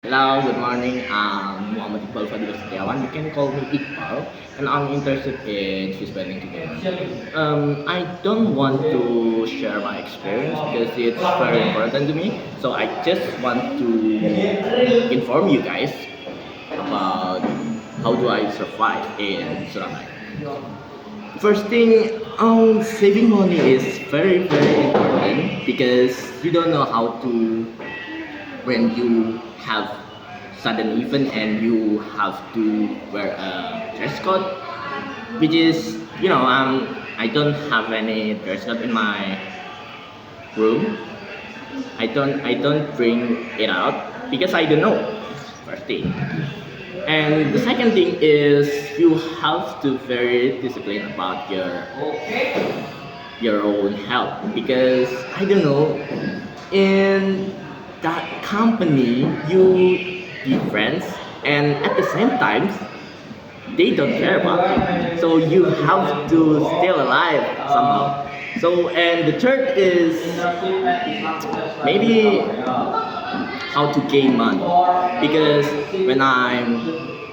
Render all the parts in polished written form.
Hello, good morning. I'm Muhammad Iqbal Fadil Setiawan. You can call me Iqbal, and I'm interested in fish spelling together. I don't want to share my experience because it's very important to me. So I just want to inform you guys about how do I survive in Surabaya. First thing, saving money is very important because you don't know how to when you have sudden event and you have to wear a dress code, which is I don't have any dress code in my room. I don't bring it out because I don't know. First thing. And the second thing is you have to very disciplined about your own health because I don't know in that company you be friends and at the same time they don't care about you, so you have to still alive somehow. So and the third is maybe how to gain money because when I'm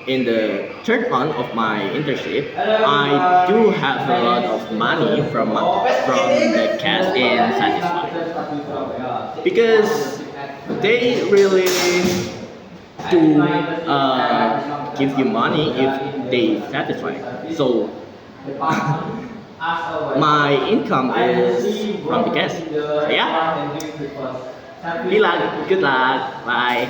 in the third month of my internship, I do have a lot of money from the cash in Satisfy because they really do give you money if they satisfy. So my income is from the cash. So yeah, good luck, bye.